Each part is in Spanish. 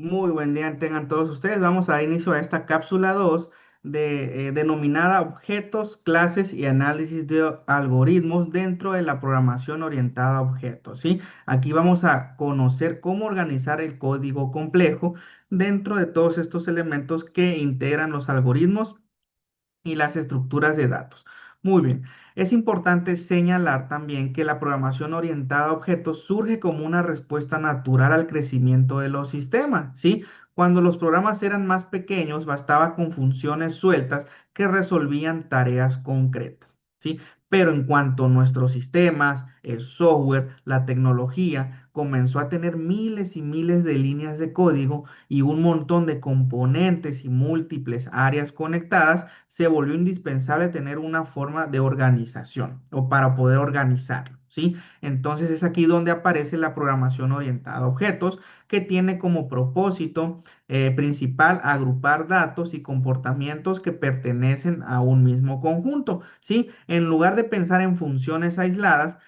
Muy buen día tengan todos ustedes. Vamos a dar inicio a esta cápsula 2 denominada Objetos, Clases y Análisis de Algoritmos dentro de la programación orientada a objetos, ¿sí? Aquí vamos a conocer cómo organizar el código complejo dentro de todos estos elementos que integran los algoritmos y las estructuras de datos. Muy bien, es importante señalar también que la programación orientada a objetos surge como una respuesta natural al crecimiento de los sistemas, ¿sí? Cuando los programas eran más pequeños, bastaba con funciones sueltas que resolvían tareas concretas, ¿sí? Pero en cuanto nuestros sistemas, el software, la tecnología, comenzó a tener miles y miles de líneas de código y un montón de componentes y múltiples áreas conectadas, se volvió indispensable tener una forma de organización o para poder organizarlo, ¿sí? Entonces es aquí donde aparece la programación orientada a objetos, que tiene como propósito principal agrupar datos y comportamientos que pertenecen a un mismo conjunto, ¿sí? En lugar de pensar en funciones aisladas,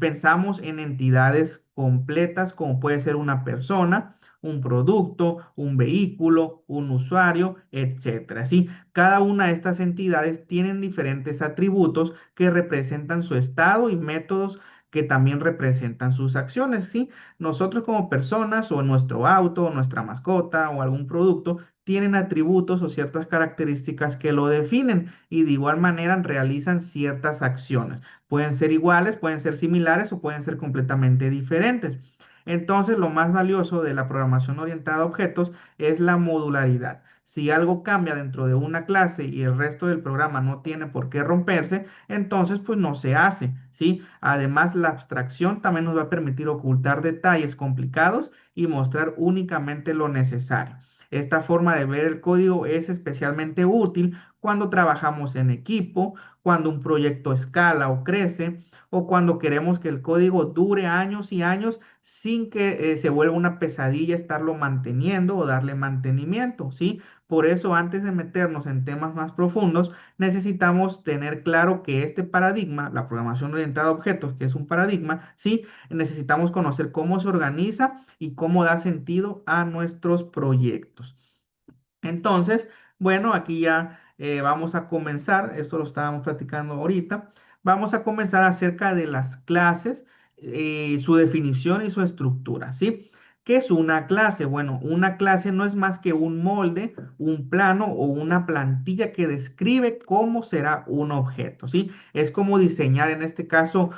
pensamos en entidades completas como puede ser una persona, un producto, un vehículo, un usuario, etcétera. ¿Sí? Cada una de estas entidades tienen diferentes atributos que representan su estado y métodos que también representan sus acciones, ¿sí? Nosotros como personas o nuestro auto o nuestra mascota o algún producto tienen atributos o ciertas características que lo definen y de igual manera realizan ciertas acciones. Pueden ser iguales, pueden ser similares o pueden ser completamente diferentes. Entonces, lo más valioso de la programación orientada a objetos es la modularidad. Si algo cambia dentro de una clase y el resto del programa no tiene por qué romperse, entonces pues no se hace, ¿sí? Además, la abstracción también nos va a permitir ocultar detalles complicados y mostrar únicamente lo necesario. Esta forma de ver el código es especialmente útil cuando trabajamos en equipo, cuando un proyecto escala o crece, o cuando queremos que el código dure años y años sin que se vuelva una pesadilla estarlo manteniendo o darle mantenimiento, ¿sí? Por eso, antes de meternos en temas más profundos, necesitamos tener claro que este paradigma, la programación orientada a objetos, que es un paradigma, ¿sí? Necesitamos conocer cómo se organiza y cómo da sentido a nuestros proyectos. Entonces, bueno, aquí ya vamos a comenzar, esto lo estábamos platicando ahorita, vamos a comenzar acerca de las clases, su definición y su estructura, ¿sí? ¿Qué es una clase? Bueno, una clase no es más que un molde, un plano o una plantilla que describe cómo será un objeto, ¿sí? Es como diseñar, en este caso,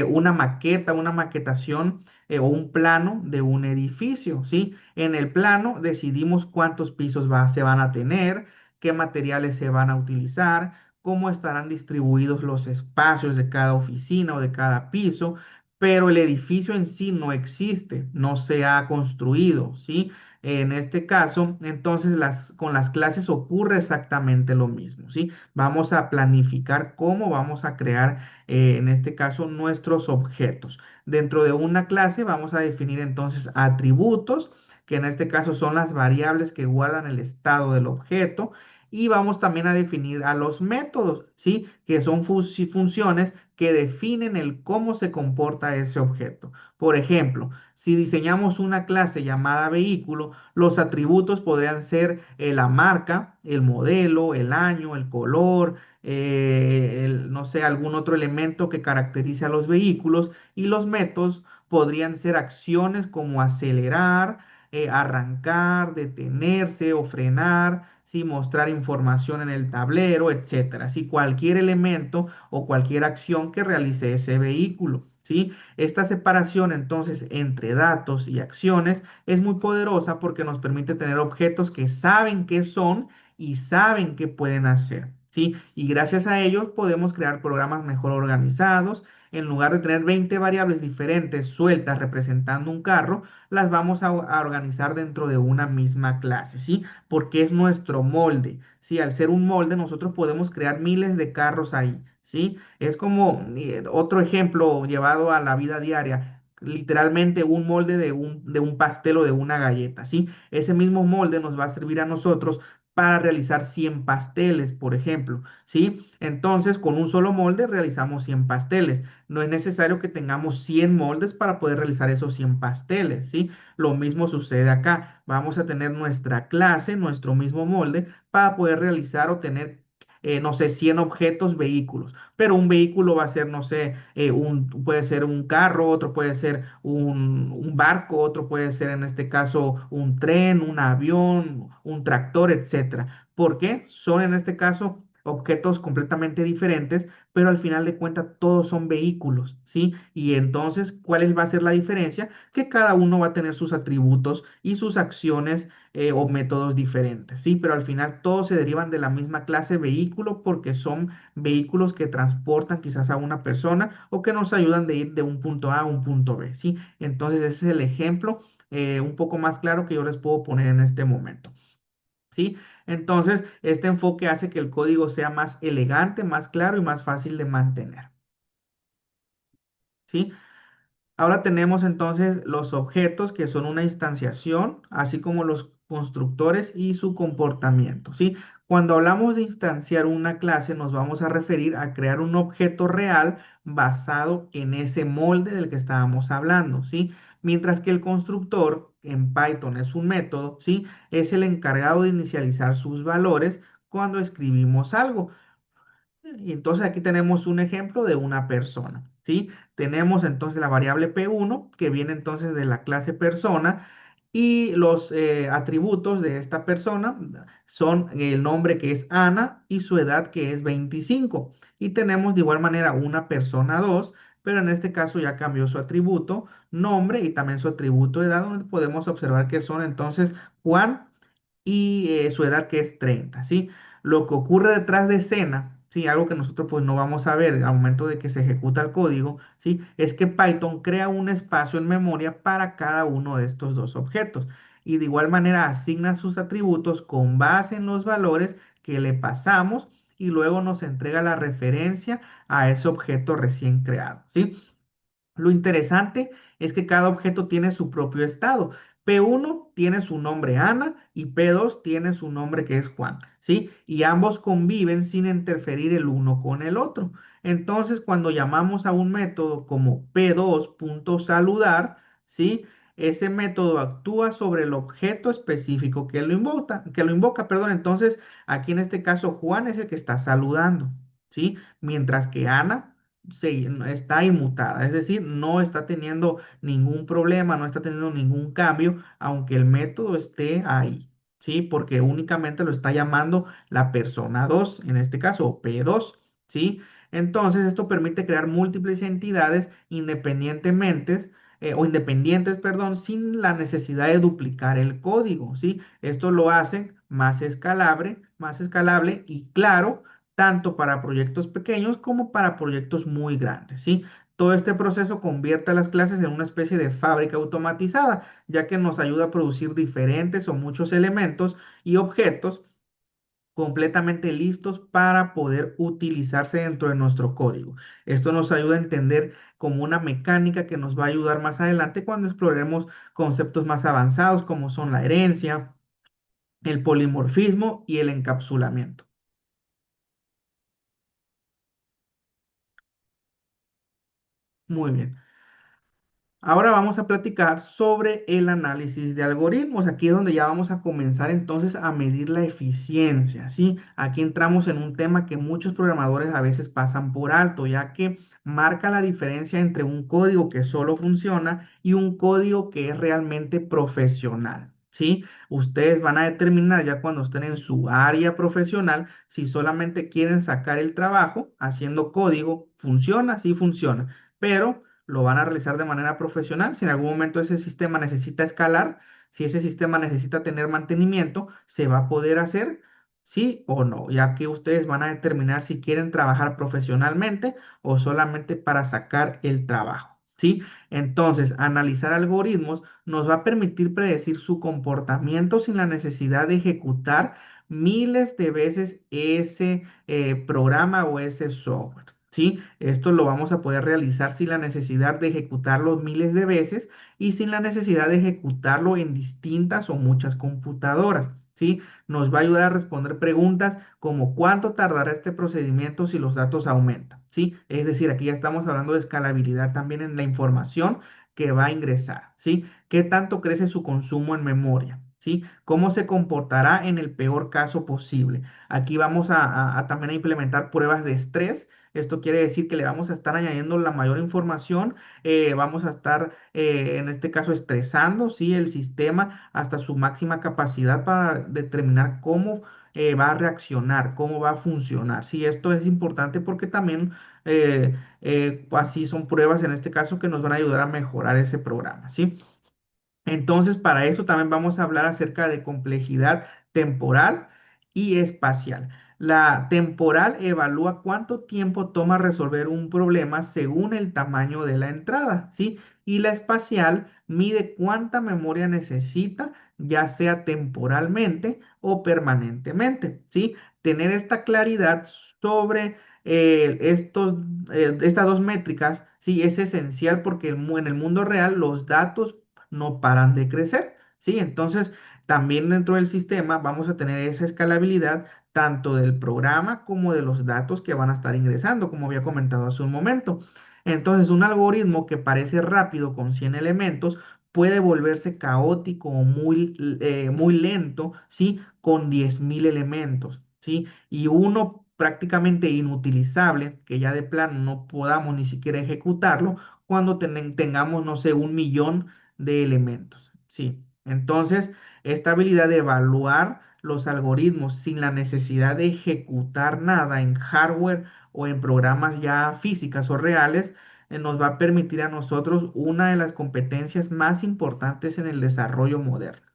una maqueta, una maquetación o un plano de un edificio, ¿sí? En el plano decidimos cuántos pisos se van a tener, qué materiales se van a utilizar, cómo estarán distribuidos los espacios de cada oficina o de cada piso, pero el edificio en sí no existe, no se ha construido, ¿sí? En este caso, entonces con las clases ocurre exactamente lo mismo, ¿sí? Vamos a planificar cómo vamos a crear, en este caso, nuestros objetos. Dentro de una clase vamos a definir entonces atributos, que en este caso son las variables que guardan el estado del objeto. Y vamos también a definir a los métodos, ¿sí? Que son funciones que definen el cómo se comporta ese objeto. Por ejemplo, si diseñamos una clase llamada vehículo, los atributos podrían ser la marca, el modelo, el año, el color, no sé, algún otro elemento que caracterice a los vehículos, y los métodos podrían ser acciones como acelerar, arrancar, detenerse o frenar, ¿sí? Mostrar información en el tablero, etcétera. ¿Sí? Cualquier elemento o cualquier acción que realice ese vehículo. ¿Sí? Esta separación entonces entre datos y acciones es muy poderosa porque nos permite tener objetos que saben qué son y saben qué pueden hacer. ¿Sí? Y gracias a ellos podemos crear programas mejor organizados. En lugar de tener 20 variables diferentes sueltas representando un carro, las vamos a organizar dentro de una misma clase, ¿sí? Porque es nuestro molde, ¿sí? Al ser un molde, nosotros podemos crear miles de carros ahí, ¿sí? Es como otro ejemplo llevado a la vida diaria. Literalmente un molde de un pastel o de una galleta, ¿sí? Ese mismo molde nos va a servir a nosotros para realizar 100 pasteles, por ejemplo, ¿sí? Entonces, con un solo molde realizamos 100 pasteles. No es necesario que tengamos 100 moldes para poder realizar esos 100 pasteles, ¿sí? Lo mismo sucede acá. Vamos a tener nuestra clase, nuestro mismo molde, para poder realizar o tener, no sé, 100 objetos, vehículos. Pero un vehículo va a ser, no sé, puede ser un carro, otro puede ser un barco, otro puede ser en este caso un tren, un avión, un tractor, etcétera. ¿Por qué? Son en este caso objetos completamente diferentes, pero al final de cuentas todos son vehículos, ¿sí? Y entonces, va a ser la diferencia? Que cada uno va a tener sus atributos y sus acciones o métodos diferentes, ¿sí? Pero al final todos se derivan de la misma clase vehículo porque son vehículos que transportan quizás a una persona o que nos ayudan de ir de un punto A a un punto B, ¿sí? Entonces ese es el ejemplo un poco más claro que yo les puedo poner en este momento, ¿sí? Entonces este enfoque hace que el código sea más elegante, más claro y más fácil de mantener, ¿sí? Ahora tenemos entonces los objetos que son una instanciación, así como los constructores y su comportamiento, ¿sí? Cuando hablamos de instanciar una clase, nos vamos a referir a crear un objeto real basado en ese molde del que estábamos hablando, ¿sí? Mientras que el constructor en Python es un método, ¿sí? Es el encargado de inicializar sus valores cuando escribimos algo. Y entonces aquí tenemos un ejemplo de una persona, ¿sí? Tenemos entonces la variable P1 que viene entonces de la clase persona y los atributos de esta persona son el nombre que es Ana y su edad que es 25. Y tenemos de igual manera una persona 2, pero en este caso ya cambió su atributo, nombre y también su atributo de edad, donde podemos observar que son entonces Juan y su edad que es 30, ¿sí? Lo que ocurre detrás de escena, ¿sí? Algo que nosotros pues no vamos a ver al momento de que se ejecuta el código, ¿sí? Es que Python crea un espacio en memoria para cada uno de estos dos objetos y de igual manera asigna sus atributos con base en los valores que le pasamos y luego nos entrega la referencia a ese objeto recién creado, ¿sí? Lo interesante es que cada objeto tiene su propio estado. P1 tiene su nombre Ana y P2 tiene su nombre que es Juan, ¿sí? Y ambos conviven sin interferir el uno con el otro. Entonces, cuando llamamos a un método como P2.saludar, ¿sí? Ese método actúa sobre el objeto específico que lo invoca, perdón. Entonces, aquí en este caso, Juan es el que está saludando, ¿sí? Mientras que Ana está inmutada, es decir, no está teniendo ningún problema, no está teniendo ningún cambio, aunque el método esté ahí, ¿sí? Porque únicamente lo está llamando la persona 2 en este caso, o P2, ¿sí? Entonces, esto permite crear múltiples entidades independientemente, o independientes, perdón, sin la necesidad de duplicar el código, ¿sí? Esto lo hace más escalable y claro tanto para proyectos pequeños como para proyectos muy grandes, ¿sí? Todo este proceso convierte a las clases en una especie de fábrica automatizada, ya que nos ayuda a producir diferentes o muchos elementos y objetos completamente listos para poder utilizarse dentro de nuestro código. Esto nos ayuda a entender como una mecánica que nos va a ayudar más adelante cuando exploremos conceptos más avanzados como son la herencia, el polimorfismo y el encapsulamiento. Muy bien. Ahora vamos a platicar sobre el análisis de algoritmos. Aquí es donde ya vamos a comenzar entonces a medir la eficiencia, ¿sí? Aquí entramos en un tema que muchos programadores a veces pasan por alto, ya que marca la diferencia entre un código que solo funciona y un código que es realmente profesional, ¿sí? Ustedes van a determinar ya cuando estén en su área profesional si solamente quieren sacar el trabajo haciendo código, funciona, sí funciona, pero lo van a realizar de manera profesional. Si en algún momento ese sistema necesita escalar, si ese sistema necesita tener mantenimiento, se va a poder hacer, sí o no, ya que ustedes van a determinar si quieren trabajar profesionalmente o solamente para sacar el trabajo. ¿Sí? Entonces, analizar algoritmos nos va a permitir predecir su comportamiento sin la necesidad de ejecutar miles de veces ese programa o ese software. ¿Sí? Esto lo vamos a poder realizar sin la necesidad de ejecutarlo miles de veces y sin la necesidad de ejecutarlo en distintas o muchas computadoras. ¿sí? Nos va a ayudar a responder preguntas como cuánto tardará este procedimiento si los datos aumentan, ¿sí? Es decir, aquí ya estamos hablando de escalabilidad también en la información que va a ingresar, ¿sí? ¿Qué tanto crece su consumo en memoria? ¿Sí? ¿Cómo se comportará en el peor caso posible? Aquí vamos a también a implementar pruebas de estrés. Esto quiere decir que le vamos a estar añadiendo la mayor información, vamos a estar, en este caso, estresando, ¿sí? El sistema hasta su máxima capacidad para determinar cómo va a reaccionar, cómo va a funcionar. Sí, esto es importante porque también así son pruebas en este caso que nos van a ayudar a mejorar ese programa, ¿sí? Entonces, para eso también vamos a hablar acerca de complejidad temporal y espacial. La temporal evalúa cuánto tiempo toma resolver un problema según el tamaño de la entrada, ¿sí? Y la espacial mide cuánta memoria necesita, ya sea temporalmente o permanentemente, ¿sí? Tener esta claridad sobre estas dos métricas, sí, es esencial porque en el mundo real los datos no paran de crecer, ¿sí? Entonces, también dentro del sistema vamos a tener esa escalabilidad tanto del programa como de los datos que van a estar ingresando, como había comentado hace un momento. Entonces, un algoritmo que parece rápido con 100 elementos puede volverse caótico o muy lento, ¿sí? Con 10.000 elementos, ¿sí? Y uno prácticamente inutilizable, que ya de plano no podamos ni siquiera ejecutarlo, cuando tengamos, no sé, 1.000.000 de elementos. Sí, entonces esta habilidad de evaluar los algoritmos sin la necesidad de ejecutar nada en hardware o en programas ya físicas o reales, nos va a permitir a nosotros una de las competencias más importantes en el desarrollo moderno.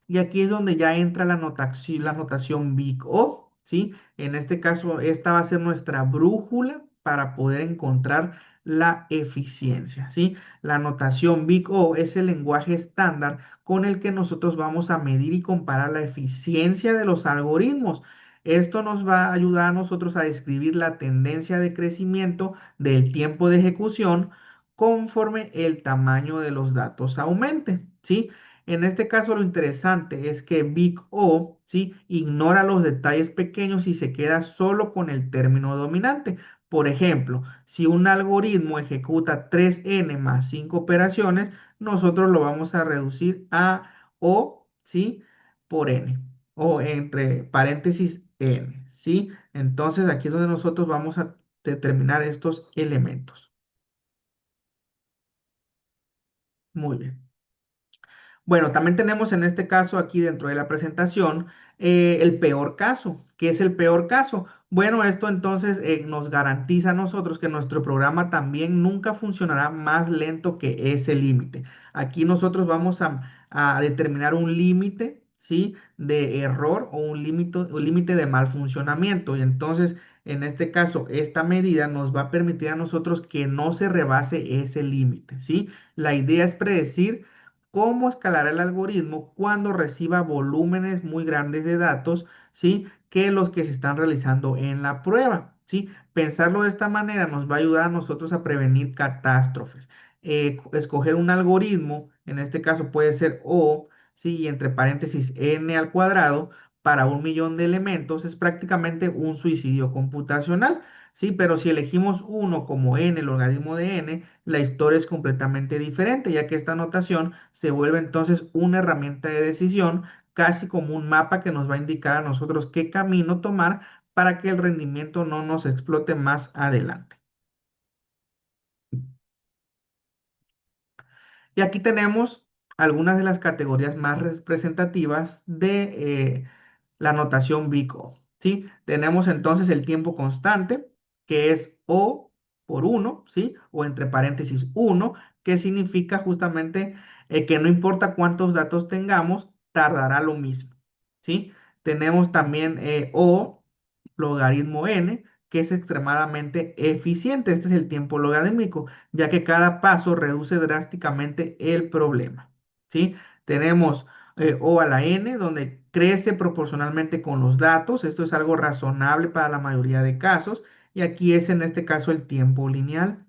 Y aquí es donde ya entra la notación Big O, ¿sí? En este caso, esta va a ser nuestra brújula para poder encontrar la eficiencia, ¿sí? La notación Big O es el lenguaje estándar con el que nosotros vamos a medir y comparar la eficiencia de los algoritmos. Esto nos va a ayudar a nosotros a describir la tendencia de crecimiento del tiempo de ejecución conforme el tamaño de los datos aumente, ¿sí? En este caso, lo interesante es que Big O, ¿sí? Ignora los detalles pequeños y se queda solo con el término dominante. Por ejemplo, si un algoritmo ejecuta 3n más 5 operaciones, nosotros lo vamos a reducir a O, ¿sí? Por n, o entre paréntesis n, ¿sí? Entonces, aquí es donde nosotros vamos a determinar estos elementos. Muy bien. Bueno, también tenemos en este caso aquí dentro de la presentación el peor caso. ¿Qué es el peor caso? Bueno, esto entonces nos garantiza a nosotros que nuestro programa también nunca funcionará más lento que ese límite. Aquí nosotros vamos a determinar un límite, ¿sí? De error o un límite de mal funcionamiento. Y entonces, en este caso, esta medida nos va a permitir a nosotros que no se rebase ese límite, ¿sí? La idea es predecir cómo escalará el algoritmo cuando reciba volúmenes muy grandes de datos, ¿sí? Que los que se están realizando en la prueba, ¿sí? Pensarlo de esta manera nos va a ayudar a nosotros a prevenir catástrofes. Escoger un algoritmo, en este caso puede ser O, ¿sí? Y entre paréntesis n al cuadrado para 1.000.000 de elementos es prácticamente un suicidio computacional. Sí, pero si elegimos uno como n, el logaritmo de n, la historia es completamente diferente, ya que esta notación se vuelve entonces una herramienta de decisión, casi como un mapa que nos va a indicar a nosotros qué camino tomar para que el rendimiento no nos explote más adelante. Y aquí tenemos algunas de las categorías más representativas de la notación Big O, ¿sí? Tenemos entonces el tiempo constante, que es O por uno, ¿sí? O entre paréntesis uno, que significa justamente que no importa cuántos datos tengamos, tardará lo mismo, ¿sí? Tenemos también O logaritmo n, que es extremadamente eficiente. Este es el tiempo logarítmico, ya que cada paso reduce drásticamente el problema, ¿sí? Tenemos O a la n, donde crece proporcionalmente con los datos. Esto es algo razonable para la mayoría de casos. Y aquí es en este caso el tiempo lineal.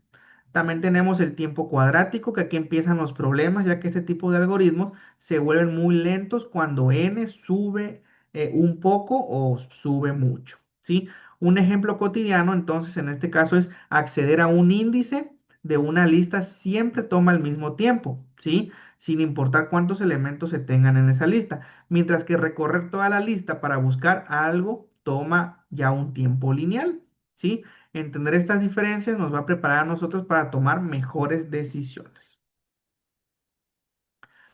También tenemos el tiempo cuadrático, que aquí empiezan los problemas, ya que este tipo de algoritmos se vuelven muy lentos cuando n sube un poco o sube mucho, ¿sí? Un ejemplo cotidiano, entonces, en este caso es acceder a un índice de una lista siempre toma el mismo tiempo, ¿sí? Sin importar cuántos elementos se tengan en esa lista, mientras que recorrer toda la lista para buscar algo toma ya un tiempo lineal, ¿sí? Entender estas diferencias nos va a preparar a nosotros para tomar mejores decisiones.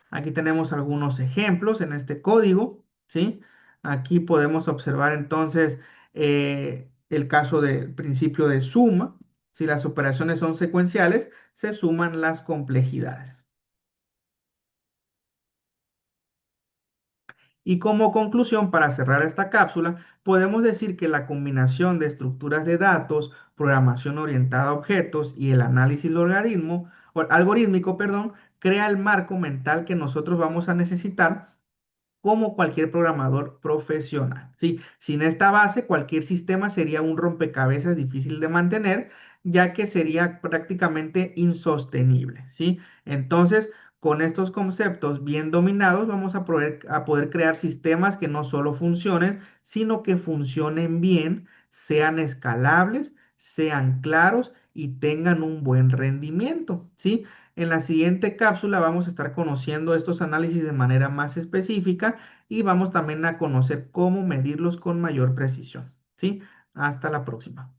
Aquí tenemos algunos ejemplos en este código, ¿sí? Aquí podemos observar entonces el caso del principio de suma. Si las operaciones son secuenciales, se suman las complejidades. Y como conclusión, para cerrar esta cápsula, podemos decir que la combinación de estructuras de datos, programación orientada a objetos y el análisis algorítmico, perdón, crea el marco mental que nosotros vamos a necesitar como cualquier programador profesional, ¿sí? Sin esta base, cualquier sistema sería un rompecabezas difícil de mantener, ya que sería prácticamente insostenible, ¿sí? Entonces, con estos conceptos bien dominados, vamos a poder crear sistemas que no solo funcionen, sino que funcionen bien, sean escalables, sean claros y tengan un buen rendimiento, ¿sí? En la siguiente cápsula vamos a estar conociendo estos análisis de manera más específica y vamos también a conocer cómo medirlos con mayor precisión. ¿Sí? Hasta la próxima.